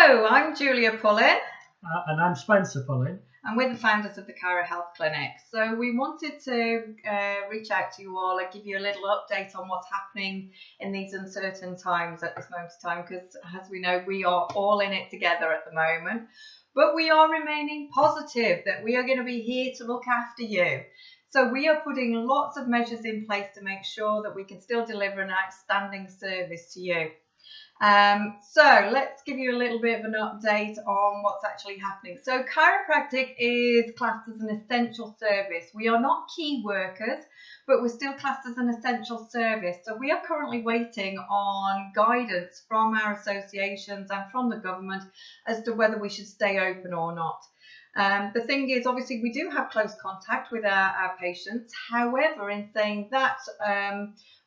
Hello, I'm Julia Pullin. And I'm Spencer Pullin. And we're the founders of the Cairo Health Clinic. So we wanted to reach out to you all and give you a little update on what's happening in these uncertain times at this moment in time, because as we know, we are all in it together at the moment. But we are remaining positive that we are going to be here to look after you. So we are putting lots of measures in place to make sure that we can still deliver an outstanding service to you. So let's give you a little bit of an update on what's actually happening. So chiropractic is classed as an essential service. We are not key workers, but we're still classed as an essential service. So we are currently waiting on guidance from our associations and from the government as to whether we should stay open or not. The thing is, obviously, we do have close contact with our patients. However, in saying that,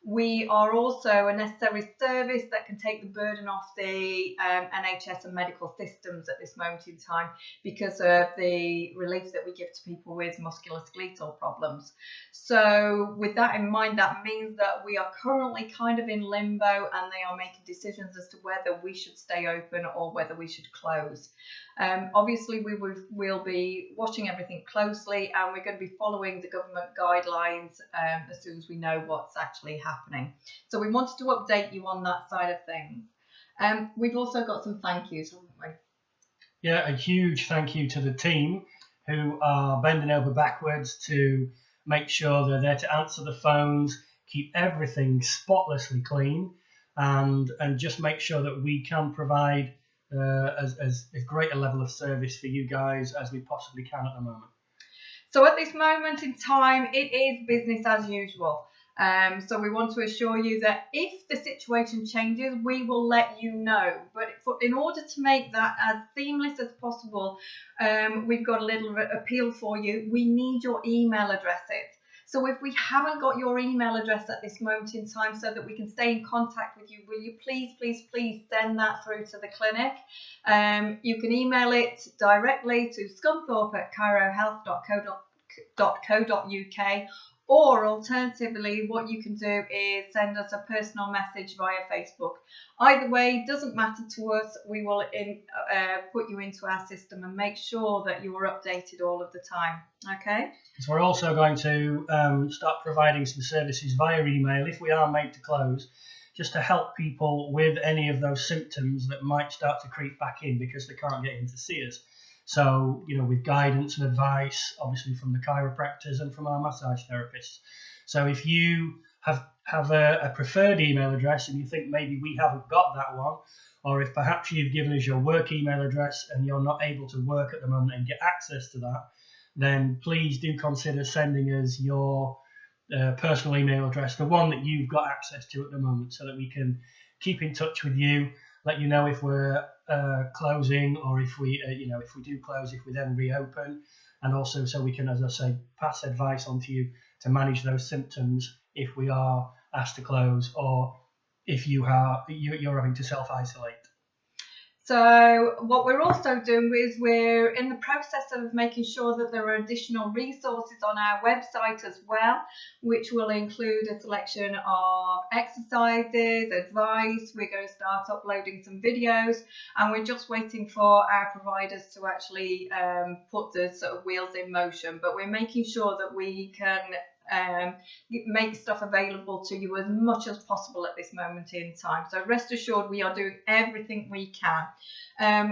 we are also a necessary service that can take the burden off the NHS and medical systems at this moment in time because of the relief that we give to people with musculoskeletal problems. So with that in mind, that means that we are currently kind of in limbo and they are making decisions as to whether we should stay open or whether we should close. Obviously, we'll be watching everything closely and we're going to be following the government guidelines as soon as we know what's actually happening. So we wanted to update you on that side of things. We've also got some thank yous, haven't we? Yeah, a huge thank you to the team who are bending over backwards to make sure they're there to answer the phones, keep everything spotlessly clean, and just make sure that we can provide as great a level of service for you guys as we possibly can at the moment. So at this moment in time, it is business as usual. So we want to assure you that if the situation changes, we will let you know. But in order to make that as seamless as possible, we've got a little appeal for you. We need your email addresses. So if we haven't got your email address at this moment in time so that we can stay in contact with you, will you please send that through to the clinic? You can email it directly to scunthorpe@cairohealth.co.uk, or alternatively, what you can do is send us a personal message via Facebook. Either way, doesn't matter to us. We will put you into our system and make sure that you are updated all of the time. Okay? So we're also going to start providing some services via email if we are made to close, just to help people with any of those symptoms that might start to creep back in because they can't get in to see us. So, with guidance and advice, obviously from the chiropractors and from our massage therapists. So if you have a preferred email address and you think maybe we haven't got that one, or if perhaps you've given us your work email address and you're not able to work at the moment and get access to that, then please do consider sending us your personal email address, the one that you've got access to at the moment, so that we can keep in touch with you, let you know if we're closing or if we do close, if we then reopen, and also so we can, as I say, pass advice on to you to manage those symptoms if we are asked to close or if you're having to self-isolate. So what we're also doing is we're in the process of making sure that there are additional resources on our website as well, which will include a selection of exercises, advice. We're going to start uploading some videos, and we're just waiting for our providers to actually put the sort of wheels in motion. But we're making sure that we can make stuff available to you as much as possible at this moment in time. So rest assured, we are doing everything we can.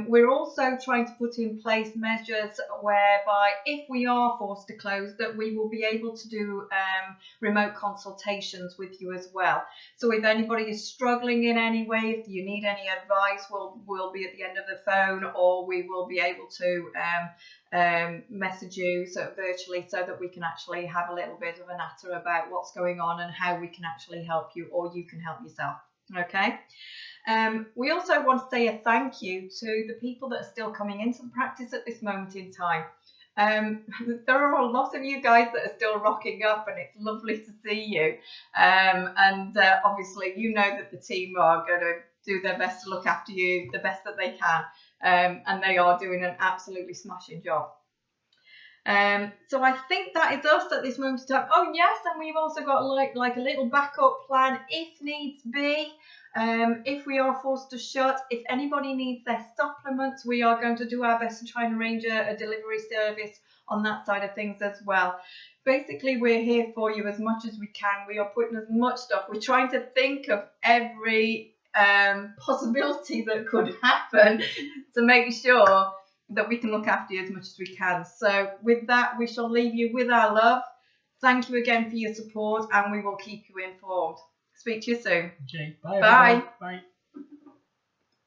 We're also trying to put in place measures whereby if we are forced to close, that we will be able to do remote consultations with you as well. So if anybody is struggling in any way, if you need any advice, we'll be at the end of the phone, or we will be able to message you virtually so that we can actually have a little bit of a natter about what's going on and how we can actually help you, or you can help yourself. Okay. We also want to say a thank you to the people that are still coming into the practice at this moment in time. There are a lot of you guys that are still rocking up, and it's lovely to see you. Obviously, you know that the team are going to do their best to look after you the best that they can, and they are doing an absolutely smashing job. So I think that is us at this moment in time. Oh yes, and we've also got like a little backup plan if needs be. If we are forced to shut, if anybody needs their supplements, we are going to do our best to try and arrange a delivery service on that side of things as well. Basically, we're here for you as much as we can. We are putting as much stuff. We're trying to think of every possibility that could happen to make sure that we can look after you as much as we can. So with that, we shall leave you with our love. Thank you again for your support, and we will keep you informed. Speak to you soon. Okay, bye. Bye. Everyone. Bye.